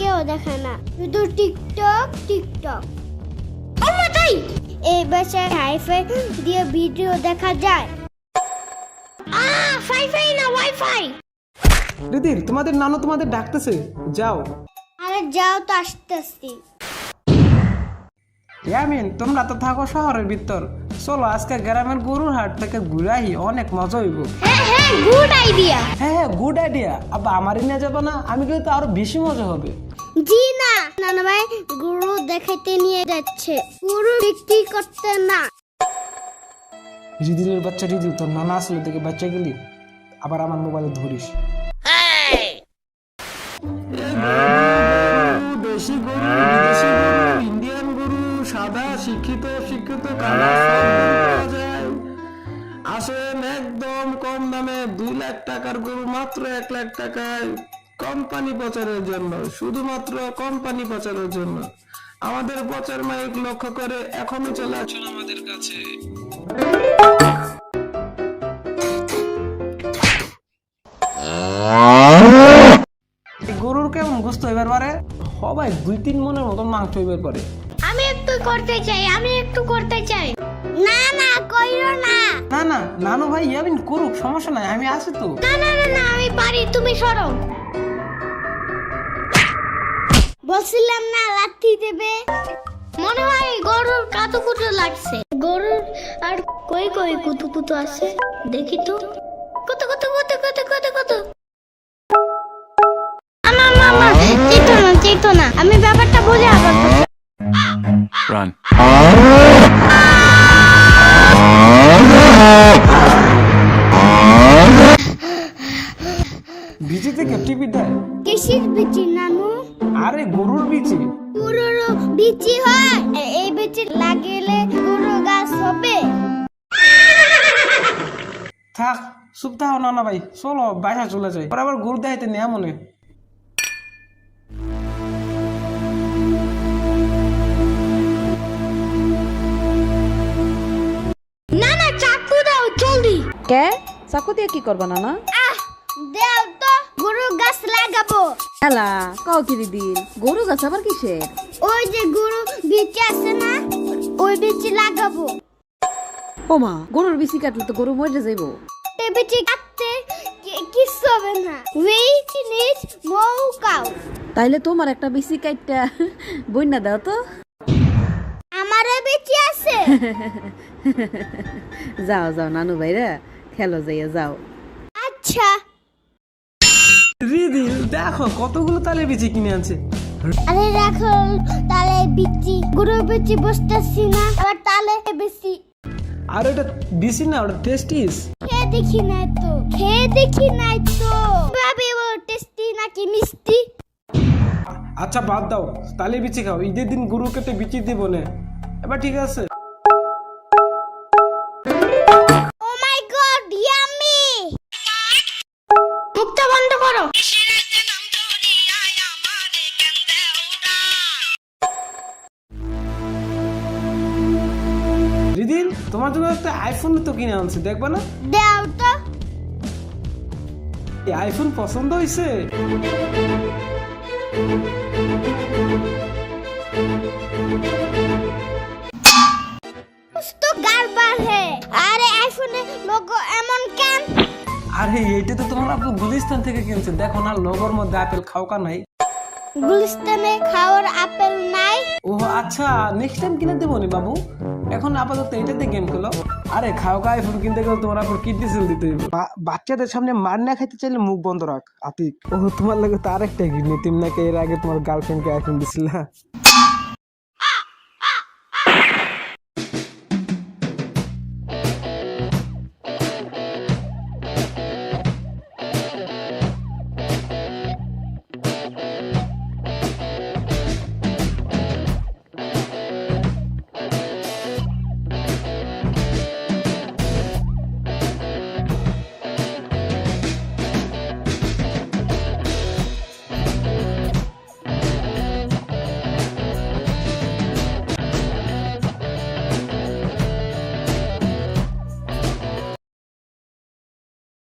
কেউ দেখে না, শুধু টিকটক টিকটক। ও মা তাই এই বাসায় হাইফাই দিয়ে ভিডিও দেখা যায়। ফাই না ওয়াইফাই। দিদি তোমাদের নানু তোমাদের ডাকতেছে, যাও। আরে যাও তো, আসতেছি। ইয়ামিন তোমরা তো থাকো শহরের ভিতর, চলো আজকে গ্রামের গরুর হাট থেকে ঘুরাই, অনেক মজা হইব। হ্যাঁ গুড আইডিয়া। হ্যাঁ গুড আইডিয়া। আব্বা আমারই নিয়ে যাবো না? আমি কিন্তু আরো বেশি মজা হবে। জি না, নানা ভাই গরু দেখাইতে নিয়ে যাচ্ছে, গরু বিক্রি করতে না। রিদিলের বাচ্চা রিদিল, তোর নানা আসলে থেকে বাচ্চা গেলি আবার আমার মোবাইলে ধরিস। দেশি গরু, বিদেশি গরু, ইন্ডিয়ান গরু, সাদা, শিক্ষিত, শিক্ষিত, কালা, সব গরু পাওয়া যায়। আসেন একদম কম দামে, 2 লাখ টাকার গরু মাত্র 1 লাখ টাকায়, কোম্পানি প্রচারের জন্য, শুধুমাত্র কোম্পানি প্রচারের জন্য। আমাদের প্রচার মাইক লক্ষ্য করে এখনই চলে আসুন আমাদের কাছে। গরুর কেমন গোস্ত এবার পারে? সবাই 2-3 মনের মতন মাংস এবার পারে। আমি একটু করতে চাই। না না কইরো না। না না নানু ভাই ইয়ামিন করুক, সমস্যা নাই, আমি আছি তো। না আমি পারি, তুমি সরো। বলছিলাম না লাঠি দেবে। মনে হয় গরুর কাতুকুতু লাগছে। গরুর আর কই কুতুকুতু আছে, দেখি তো। কত চেতো না, আমি ব্যাপারটা বুঝে আবার Run. বিচি থেকে টিভি দেয়? কিসের বিচি নানু? আরে গরুর বিচি। গরুর বিচি হয়? এই বিচি লাগিলে গরু গাছ হবে? থাক চুপ থাকো নানা ভাই, চলো বাসা চলে যাই, পরে আবার গরু দেখাইতে নেয়া মনে। না চাকু দাও জলদি। কে চাকু দিয়ে কি করবা নানা? দাও তো, গরু গাছ লাগাবো। হেলা কাও কি দিদিল, গরু গাছ আবার কিসের? ওই যে গরু বিচি আছে না, ওই বিচি লাগাবো। ওমা গরুর বিচি কাটলে তো গরু মরে যাইবো। এই বিচি কাটতে কিছু হবে না, ওয়েট নিজ মৌ কাউ। তাইলে তোমার একটা বিচি কাটটা বইনা দাও তো। আমারও বিচি আছে। যাও নানু ভাইরা খেলো যাইয়া যাও। আচ্ছা রিদিল দেখো কতগুলো তালে বিচি কিনে আনছে। আরে রাখো তালে বিচি, গরু বিচি বসতেছি না, আবার তালে বিচি। আর এটা বিচি না, ওটা টেস্টিস। খেয়ে দেখি নাই তো ভাবি ও টেস্টি নাকি মিষ্টি। আচ্ছা বাদ দাও, তালে বিচি খাও, ঈদের দিন গরু কেটে বিচি দিব না। এবার ঠিক আছে। ও মাই গড ইয়াম্মি। মুখটা বন্ধ করো। রিদিল তোমার জন্য একটা আইফোন তো কিনে আনছে, দেখবা না? দাও তো। এই আইফোন পছন্দ হয়েছে? তো গারবার হে। আরে আইফোনে লোগো এমন কেন? আরে এইটা তো তোমার আপু গুলিস্তান থেকে কিনছে, দেখো না লোগোর মধ্যে আপেল খাওকা নাই। গুলিস্তানে খাওয়ার আপেল নাই? ও আচ্ছা, নেক্সট টাইম কিনে দেবো নি বাবু, এখন আপাতত এটাতে গেম খেলো। আরে খাওকা আইফোন কিনতে গেলে তোমার আপুর কিডনি সেল দিতে হইব। বাচ্চাদের সামনে মার না খাইতে চাইলে মুখ বন্ধ রাখ আতিক। ও তোমার লাগে তো আরেকটা কিডনি, তুমি নাকি এর আগে তোমার গার্লফ্রেন্ডকে আইফোন দিছিলা।